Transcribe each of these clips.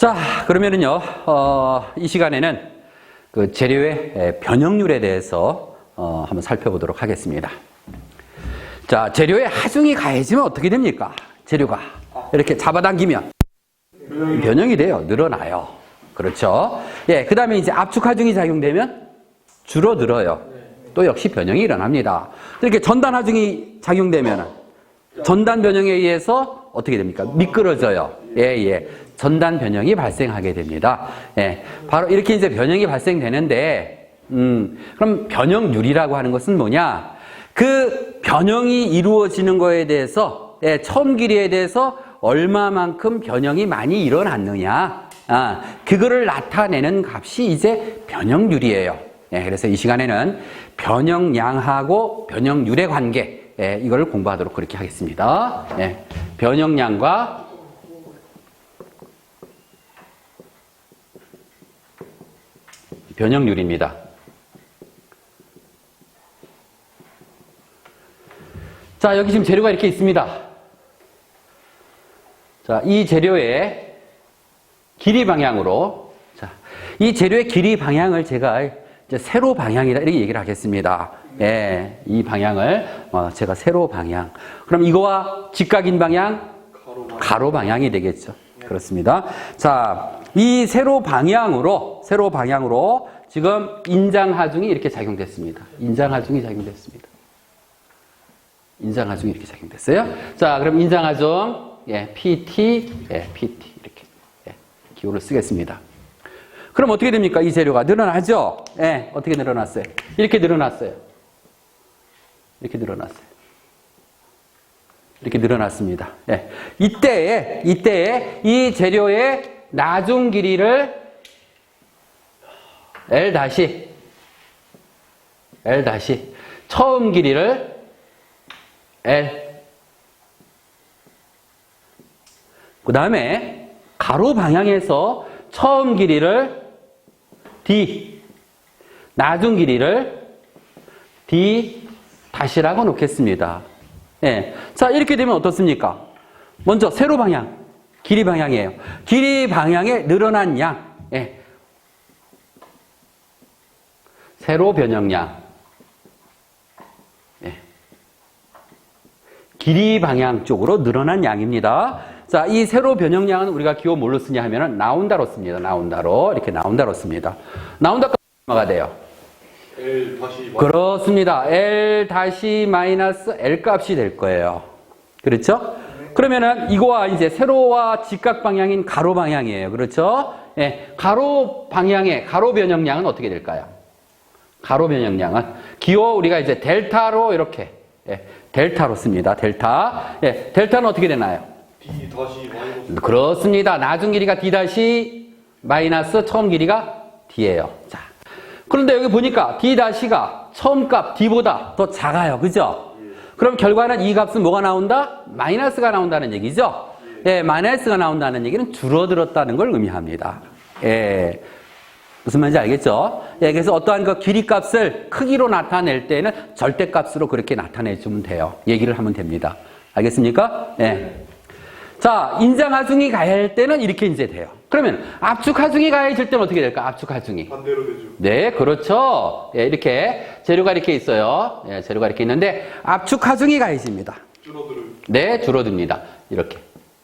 자, 그러면은요, 이 시간에는 그 재료의 변형률에 대해서 한번 살펴보도록 하겠습니다. 자, 재료에 하중이 가해지면 어떻게 됩니까? 재료가 이렇게 잡아당기면 변형이 돼요. 늘어나요. 그렇죠? 예, 그 다음에 이제 압축 하중이 작용되면 줄어들어요. 또 역시 변형이 일어납니다. 이렇게 전단 하중이 작용되면 전단 변형에 의해서 어떻게 됩니까? 미끄러져요. 예, 예. 전단 변형이 발생하게 됩니다. 예. 바로 이렇게 이제 변형이 발생되는데, 그럼 변형률이라고 하는 것은 뭐냐? 그 변형이 이루어지는 거에 대해서, 예, 처음 길이에 대해서 얼마만큼 변형이 많이 일어났느냐? 그거를 나타내는 값이 이제 변형률이에요. 예, 그래서 이 시간에는 변형량하고 변형률의 관계, 예, 이걸 공부하도록 그렇게 하겠습니다. 예, 변형량과 변형률입니다. 자, 여기 지금 재료가 이렇게 있습니다. 자, 이 재료의 길이 방향으로, 자, 이 재료의 길이 방향을 제가 이제 세로 방향이다 이렇게 얘기를 하겠습니다. 예, 이 방향을 제가 세로 방향. 그럼 이거와 직각인 방향 가로 방향이 되겠죠. 그렇습니다. 자, 이 세로 방향으로 지금 인장하중이 이렇게 작용됐습니다. 인장하중이 작용됐습니다. 인장하중이 이렇게 작용됐어요. 자, 그럼 인장하중, 예, PT, 예, PT 이렇게, 예, 기호를 쓰겠습니다. 그럼 어떻게 됩니까? 이 재료가 늘어나죠? 예, 어떻게 늘어났어요? 이렇게 늘어났어요. 이렇게 늘어났어요. 이렇게 늘어났습니다. 예. 이때에 이 재료의 나중 길이를 L 처음 길이를 L 그 다음에 가로 방향에서 처음 길이를 D 나중 길이를 D 다시라고 놓겠습니다. 예. 자, 이렇게 되면 어떻습니까? 먼저 세로 방향, 길이 방향이에요. 길이 방향에 늘어난 양, 예. 세로 변형량, 예. 길이 방향 쪽으로 늘어난 양입니다. 자, 이 세로 변형량은 우리가 기호 뭘로 쓰냐 하면은 나온다로 씁니다. 나온다로. 이렇게 나온다로 씁니다. 나온다가 얼마가 돼요? L 다시 그렇습니다. L 다시 마이너스 L 값이 될 거예요. 그렇죠? 그러면은 이거와 이제 세로와 직각 방향인 가로 방향이에요. 그렇죠? 예. 가로 방향의 가로 변형량은 어떻게 될까요? 가로 변형량은 기호 우리가 이제 델타로 이렇게, 예, 델타로 씁니다. 델타. 예. 델타는 어떻게 되나요? D 다시 마이너스 그렇습니다. 나중 길이가 D 다시 마이너스 처음 길이가 D예요. 자. 그런데 여기 보니까 D 다시가 처음 값 D보다 더 작아요. 그죠? 그럼 결과는 이 값은 뭐가 나온다? 마이너스가 나온다는 얘기죠? 예, 마이너스가 나온다는 얘기는 줄어들었다는 걸 의미합니다. 예. 무슨 말인지 알겠죠? 예, 그래서 어떠한 그 길이 값을 크기로 나타낼 때는 절대 값으로 그렇게 나타내주면 돼요. 얘기를 하면 됩니다. 알겠습니까? 예. 자, 인장하중이 가해질 때는 이렇게 이제 돼요. 그러면 압축하중이 가해질 때는 어떻게 될까? 압축하중이. 반대로 되죠. 네, 그렇죠. 예, 이렇게 재료가 이렇게 있어요. 예, 재료가 이렇게 있는데 압축하중이 가해집니다. 줄어들어요. 네, 줄어듭니다. 이렇게.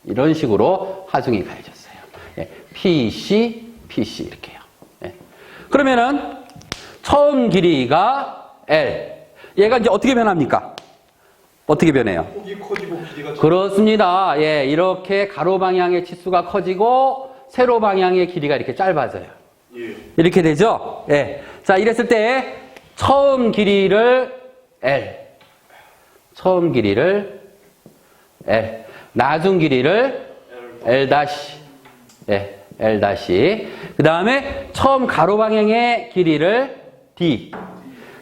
이런 식으로 하중이 가해졌어요. 예, PC 이렇게요. 예. 그러면은 처음 길이가 L. 얘가 이제 어떻게 변합니까? 어떻게 변해요? 폭이 커지고 길이가 그렇습니다. 예, 이렇게 가로 방향의 치수가 커지고 세로 방향의 길이가 이렇게 짧아져요. 예. 이렇게 되죠? 예. 자, 이랬을 때 처음 길이를 L, 처음 길이를 L, 나중 길이를 L 다시, 예, L 다시. 그 다음에 처음 가로 방향의 길이를 D,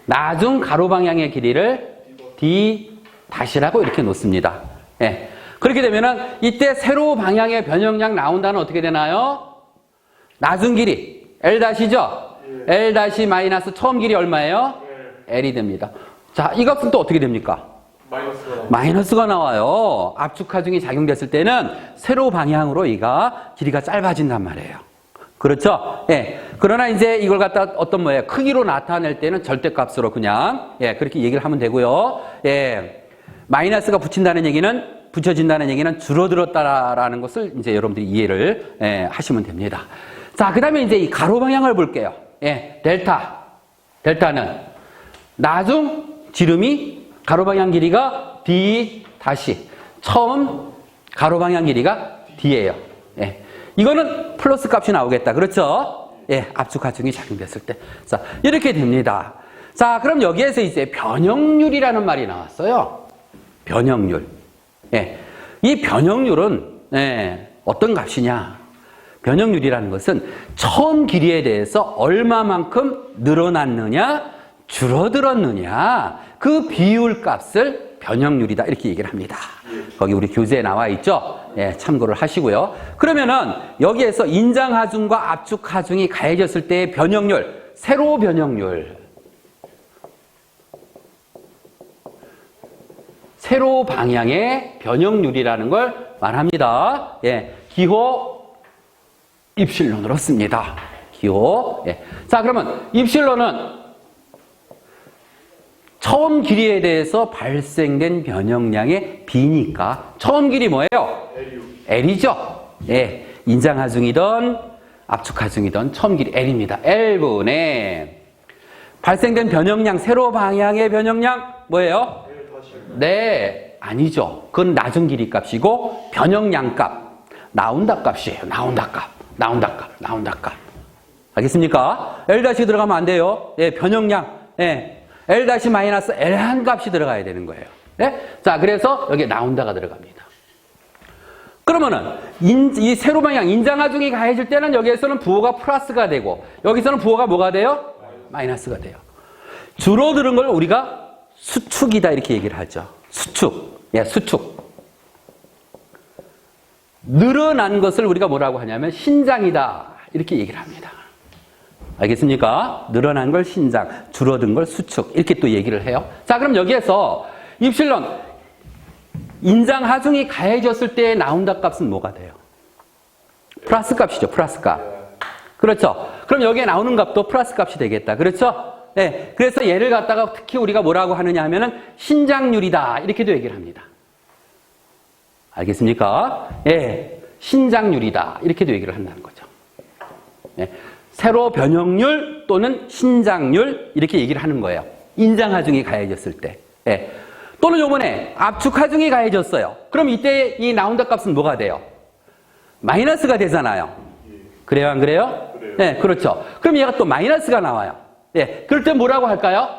나중 가로 방향의 길이를 D 다시라고 이렇게 놓습니다. 예. 그렇게 되면은 이때 세로 방향의 변형량 나온다는 어떻게 되나요? 나중 길이 L 다시죠? L 다시 마이너스 처음 길이 얼마예요? L이 됩니다. 자, 이 값은 또 어떻게 됩니까? 마이너스가 나와요. 압축 하중이 작용됐을 때는 세로 방향으로 이가 길이가 짧아진단 말이에요. 그렇죠? 예. 그러나 이제 이걸 갖다 어떤 뭐예요? 크기로 나타낼 때는 절대값으로 그냥 그렇게 얘기를 하면 되고요. 예. 마이너스가 붙여진다는 얘기는 줄어들었다라는 것을 이제 여러분들이 이해를 하시면 됩니다. 자, 그다음에 이제 이 가로 방향을 볼게요. 예. 델타는 나중 지름이 가로 방향 길이가 D 다시 처음 가로 방향 길이가 D예요. 예. 이거는 플러스 값이 나오겠다. 그렇죠? 예. 압축 하중이 작용됐을 때. 자, 이렇게 됩니다. 자, 그럼 여기에서 이제 변형률이라는 말이 나왔어요. 변형률. 예. 이 변형률은 어떤 값이냐? 변형률이라는 것은 처음 길이에 대해서 얼마만큼 늘어났느냐, 줄어들었느냐, 그 비율 값을 변형률이다 이렇게 얘기를 합니다. 거기 우리 교재에 나와 있죠? 예, 참고를 하시고요. 그러면은 여기에서 인장하중과 압축하중이 가해졌을 때의 변형률, 세로 변형률, 세로 방향의 변형률이라는 걸 말합니다. 예, 기호 입실론으로 씁니다. 기호. 예. 자, 그러면 입실론은 처음 길이에 대해서 발생된 변형량의 B니까 처음 길이 뭐예요? L이죠. 예. 인장하중이든 압축하중이든 처음 길이 L입니다. L분의 발생된 변형량, 세로 방향의 변형량 뭐예요? 네, 아니죠. 그건 나중 길이 값이고 변형량 값, 나온다 값이에요. 나온다 값. 알겠습니까? L 다시 들어가면 안 돼요. 예, 변형량. 예. L 다시 마이너스 L 한 값이 들어가야 되는 거예요. 예? 자, 그래서 여기에 나온다가 들어갑니다. 그러면은 이 세로 방향 인장하중이 가해질 때는 여기에서는 부호가 플러스가 되고 여기서는 부호가 뭐가 돼요? 마이너스가 돼요. 줄어드는 걸 우리가 수축이다 이렇게 얘기를 하죠. 수축. 예, 수축. 늘어난 것을 우리가 뭐라고 하냐면 신장이다 이렇게 얘기를 합니다. 알겠습니까? 늘어난 걸 신장, 줄어든 걸 수축 이렇게 또 얘기를 해요. 자, 그럼 여기에서 입실론 인장하중이 가해졌을 때 나온다 값은 뭐가 돼요? 플러스 값이죠. 플러스 값. 그렇죠? 그럼 여기에 나오는 값도 플러스 값이 되겠다. 그렇죠? 네. 그래서 얘를 갖다가 특히 우리가 뭐라고 하느냐 하면은 신장률이다 이렇게도 얘기를 합니다. 알겠습니까? 예. 신장률이다 이렇게도 얘기를 한다는 거죠. 예. 세로 변형률 또는 신장률 이렇게 얘기를 하는 거예요. 인장하중이 가해졌을 때. 예. 또는 요번에 압축하중이 가해졌어요. 그럼 이때 이 나온다 값은 뭐가 돼요? 마이너스가 되잖아요. 그래요, 안 그래요? 네, 그렇죠. 그럼 얘가 또 마이너스가 나와요. 예. 그럴 때 뭐라고 할까요?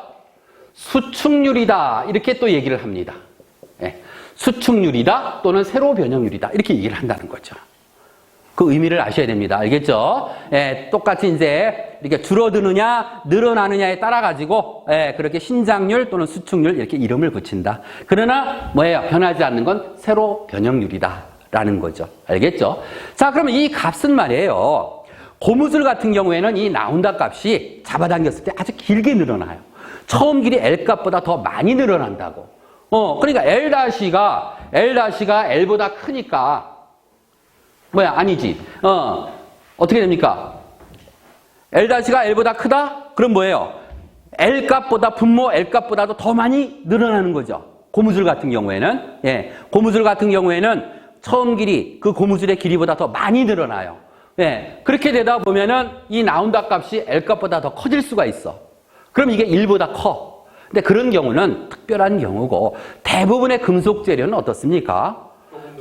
수축률이다 이렇게 또 얘기를 합니다. 예. 수축률이다 또는 세로 변형률이다 이렇게 얘기를 한다는 거죠. 그 의미를 아셔야 됩니다. 알겠죠? 예, 똑같이 이제 이렇게 줄어드느냐, 늘어나느냐에 따라 가지고 그렇게 신장률 또는 수축률 이렇게 이름을 붙인다. 그러나 뭐예요? 변하지 않는 건 세로 변형률이다라는 거죠. 알겠죠? 자, 그러면 이 값은 말이에요. 고무줄 같은 경우에는 이 나온다 값이 잡아당겼을 때 아주 길게 늘어나요. 처음 길이 L 값보다 더 많이 늘어난다고. 그러니까 L-가 L보다 크니까 뭐야? 아니지. 어떻게 됩니까? L-가 L보다 크다? 그럼 뭐예요? L 값보다 분모 L 값보다도 더 많이 늘어나는 거죠. 고무줄 같은 경우에는. 예. 고무줄 같은 경우에는 처음 길이 그 고무줄의 길이보다 더 많이 늘어나요. 예. 그렇게 되다 보면은 이 나온다 값이 L 값보다 더 커질 수가 있어. 그럼 이게 1보다 커. 근데 그런 경우는 특별한 경우고 대부분의 금속 재료는 어떻습니까?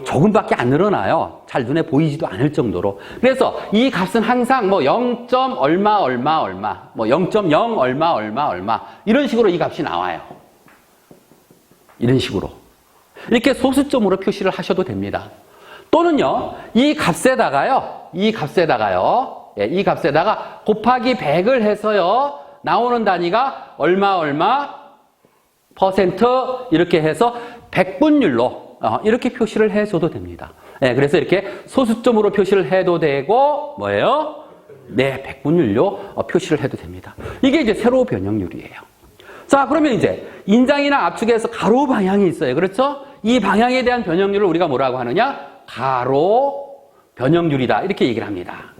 조금밖에 안 늘어나요. 잘 눈에 보이지도 않을 정도로. 그래서 이 값은 항상 뭐 0. 얼마, 뭐 0.0 얼마 이런 식으로 이 값이 나와요. 이런 식으로. 이렇게 소수점으로 표시를 하셔도 됩니다. 또는요, 이 값에다가 곱하기 100을 해서요, 나오는 단위가 얼마 퍼센트 이렇게 해서 100분율로 이렇게 표시를 해줘도 됩니다. 네, 그래서 이렇게 소수점으로 표시를 해도 되고 뭐예요? 네, 100분율로 표시를 해도 됩니다. 이게 이제 세로 변형률이에요. 자, 그러면 이제 인장이나 압축에서 가로 방향이 있어요. 그렇죠? 이 방향에 대한 변형률을 우리가 뭐라고 하느냐? 가로 변형률이다. 이렇게 얘기를 합니다.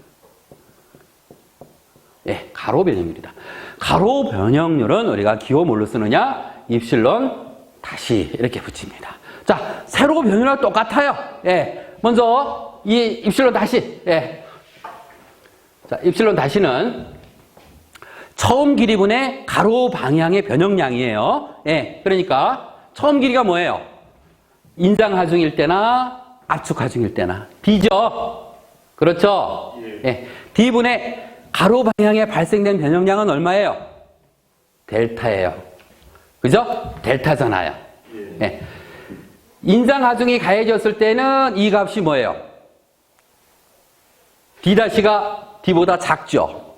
예, 가로 변형률이다. 가로 변형률은 우리가 기호 뭘로 쓰느냐? 입실론 다시 이렇게 붙입니다. 자, 세로 변형률과 똑같아요. 예, 먼저 이 입실론 다시. 예. 자, 입실론 다시는 처음 길이분의 가로 방향의 변형량이에요. 예, 그러니까 처음 길이가 뭐예요? 인장 하중일 때나 압축 하중일 때나 D죠. 그렇죠? 예. D분의 가로 방향에 발생된 변형량은 얼마예요? 델타예요. 그죠? 델타잖아요. 예. 인장 하중이 가해졌을 때는 이 값이 뭐예요? D-가 D보다 작죠.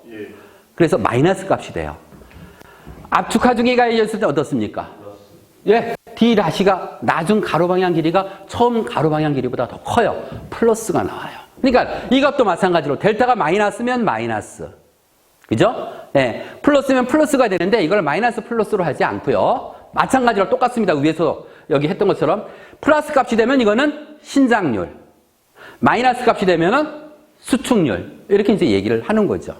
그래서 마이너스 값이 돼요. 압축 하중이 가해졌을 때 어떻습니까? 예, D-가 나중 가로 방향 길이가 처음 가로 방향 길이보다 더 커요. 플러스가 나와요. 그러니까 이 값도 마찬가지로 델타가 마이너스면 마이너스. 그죠? 예, 플러스면 플러스가 되는데 이걸 마이너스 플러스로 하지 않고요. 마찬가지로 똑같습니다. 위에서 여기 했던 것처럼 플러스 값이 되면 이거는 신장률, 마이너스 값이 되면은 수축률 이렇게 이제 얘기를 하는 거죠.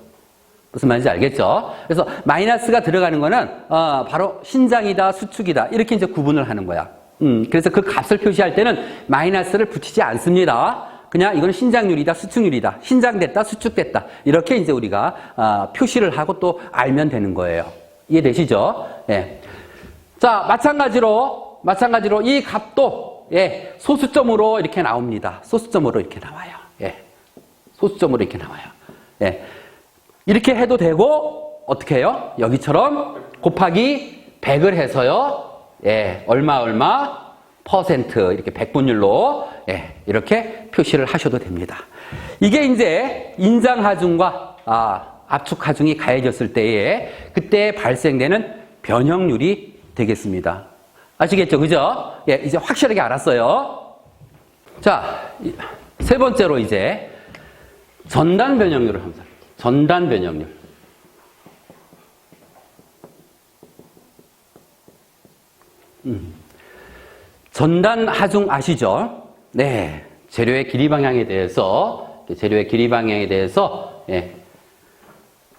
무슨 말인지 알겠죠? 그래서 마이너스가 들어가는 거는 바로 신장이다, 수축이다 이렇게 이제 구분을 하는 거야. 그래서 그 값을 표시할 때는 마이너스를 붙이지 않습니다. 그냥 이건 신장률이다, 수축률이다, 신장됐다, 수축됐다 이렇게 이제 우리가 표시를 하고 또 알면 되는 거예요. 이해되시죠? 예. 자, 마찬가지로 이 값도 예, 소수점으로 이렇게 나옵니다. 소수점으로 이렇게 나와요. 예. 소수점으로 이렇게 나와요. 예. 이렇게 해도 되고 어떻게 해요? 여기처럼 곱하기 100을 해서요. 예, 얼마 퍼센트 이렇게 백분율로 예, 이렇게 표시를 하셔도 됩니다. 이게 이제 인장 하중과 압축 하중이 가해졌을 때에 그때 발생되는 변형률이 되겠습니다. 아시겠죠? 그죠? 예, 이제 확실하게 알았어요. 자, 세 번째로 이제 전단 변형률을 합니다. 전단 변형률. 전단 하중 아시죠? 네. 재료의 길이 방향에 대해서 예,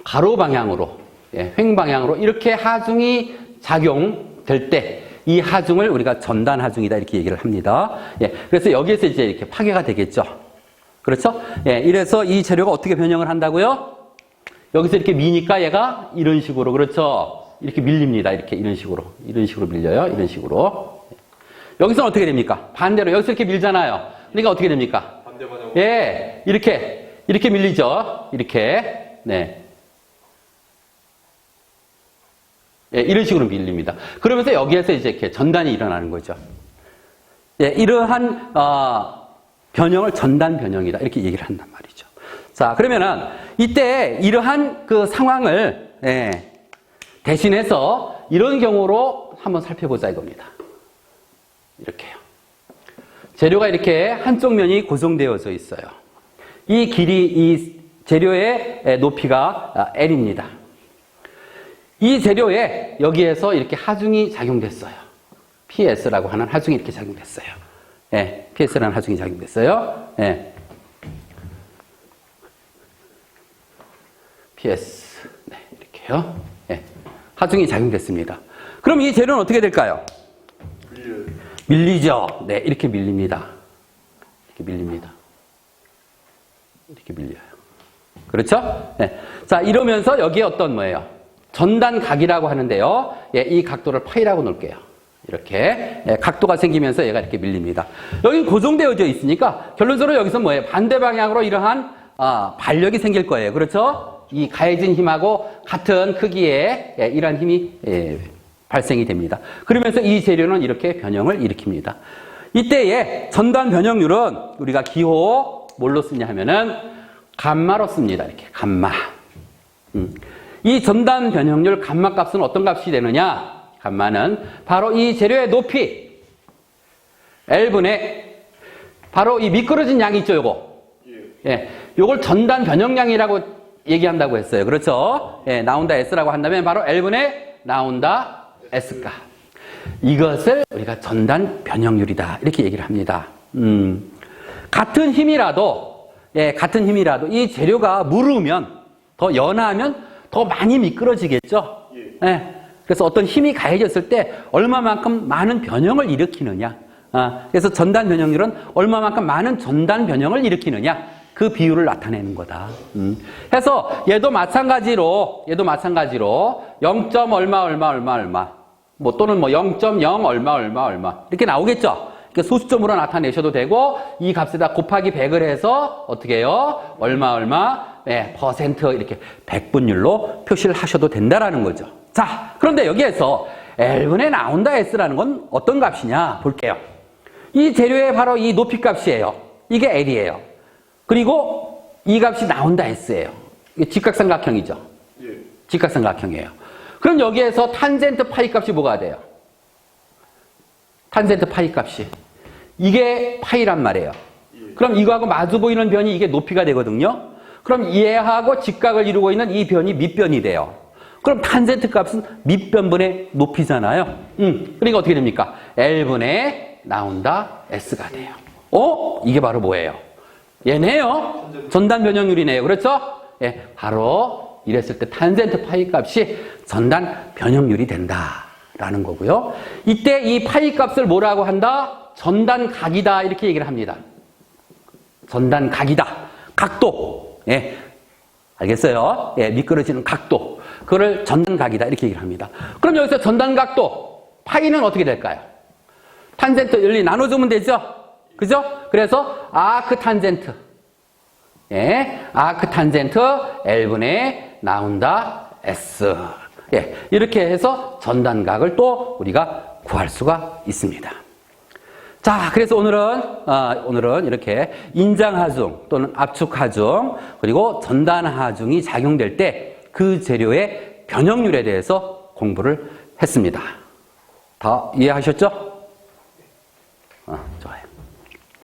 가로 방향으로, 예, 횡 방향으로 이렇게 하중이 작용될 때 이 하중을 우리가 전단 하중이다 이렇게 얘기를 합니다. 예, 그래서 여기에서 이제 이렇게 파괴가 되겠죠. 그렇죠? 예, 이래서 이 재료가 어떻게 변형을 한다고요? 여기서 이렇게 미니까 얘가 이런 식으로, 그렇죠? 이렇게 밀립니다. 이런 식으로 밀려요. 이런 식으로. 여기서는 어떻게 됩니까? 반대로 여기서 이렇게 밀잖아요. 그러니까 어떻게 됩니까? 반대 방향으로. 예, 이렇게 밀리죠. 이렇게. 네. 예, 이런 식으로 밀립니다. 그러면서 여기에서 이제 이렇게 전단이 일어나는 거죠. 예, 이러한 변형을 전단 변형이다 이렇게 얘기를 한단 말이죠. 자, 그러면은 이때 이러한 그 상황을 예, 대신해서 이런 경우로 한번 살펴보자 이겁니다. 이렇게요. 재료가 이렇게 한쪽 면이 고정되어져 있어요. 이 재료의 높이가 L입니다. 이 재료에 여기에서 이렇게 하중이 작용됐어요. PS라고 하는 하중이 이렇게 작용됐어요. 예, PS라는 하중이 작용됐어요. 예. PS. 네, 이렇게요. 예. 하중이 작용됐습니다. 그럼 이 재료는 어떻게 될까요? 밀리죠. 네, 이렇게 밀립니다. 이렇게 밀립니다. 이렇게 밀려요. 그렇죠? 네. 자, 이러면서 여기에 어떤 뭐예요? 전단각이라고 하는데요. 예, 이 각도를 파이라고 놓을게요. 이렇게 예, 각도가 생기면서 얘가 이렇게 밀립니다. 여기 고정되어져 있으니까 결론적으로 여기서 뭐예요? 반대 방향으로 이러한 반력이 생길 거예요. 그렇죠? 이 가해진 힘하고 같은 크기의 예, 이러한 힘이 예, 발생이 됩니다. 그러면서 이 재료는 이렇게 변형을 일으킵니다. 이때의 전단 변형률은 우리가 기호 뭘로 쓰냐 하면은 감마로 씁니다. 이렇게 감마. 이 전단 변형률 감마 값은 어떤 값이 되느냐? 감마는 바로 이 재료의 높이 L분의 바로 이 미끄러진 양이 있죠, 요거. 예. 요걸 전단 변형량이라고 얘기한다고 했어요. 그렇죠? 예, 나온다 S라고 한다면 바로 L분의 나온다 S가. 이것을 우리가 전단 변형률이다. 이렇게 얘기를 합니다. 같은 힘이라도 이 재료가 무르면, 더 연하면 더 많이 미끄러지겠죠? 예. 그래서 어떤 힘이 가해졌을 때 얼마만큼 많은 변형을 일으키느냐. 그래서 전단 변형률은 얼마만큼 많은 전단 변형을 일으키느냐. 그 비율을 나타내는 거다. 해서 얘도 마찬가지로 0. 얼마 뭐 또는 뭐 0.0 얼마 이렇게 나오겠죠. 그러니까 소수점으로 나타내셔도 되고 이 값에다 곱하기 100을 해서 어떻게 해요? 얼마 퍼센트 이렇게 백분율로 표시를 하셔도 된다라는 거죠. 자, 그런데 여기에서 L분에 나온다 S라는 건 어떤 값이냐 볼게요. 이 재료의 바로 이 높이 값이에요. 이게 L이에요. 그리고 이 값이 나온다 S예요. 이게 직각삼각형이죠. 직각삼각형이에요. 그럼 여기에서 탄젠트 파이 값이 뭐가 돼요? 탄젠트 파이 값이. 이게 파이란 말이에요. 그럼 이거하고 마주 보이는 변이 이게 높이가 되거든요. 그럼 얘하고 직각을 이루고 있는 이 변이 밑변이 돼요. 그럼 탄젠트 값은 밑변분의 높이잖아요. 그러니까 어떻게 됩니까? L분의 나온다 S가 돼요. 이게 바로 뭐예요? 얘네요. 전단 변형률이네요. 그렇죠? 예, 바로 이랬을 때 탄젠트 파이 값이 전단 변형률이 된다라는 거고요. 이때 이 파이 값을 뭐라고 한다? 전단각이다 이렇게 얘기를 합니다. 전단각이다. 각도. 예, 알겠어요? 예, 미끄러지는 각도. 그거를 전단각이다 이렇게 얘기를 합니다. 그럼 여기서 전단각도 파이는 어떻게 될까요? 탄젠트 열리 나눠주면 되죠? 그죠? 그래서 아크 탄젠트. 예, 아크 탄젠트 L분의 나온다 S. 예, 이렇게 해서 전단각을 또 우리가 구할 수가 있습니다. 자, 그래서 오늘은 이렇게 인장하중 또는 압축하중 그리고 전단하중이 작용될 때 그 재료의 변형률에 대해서 공부를 했습니다. 다 이해하셨죠?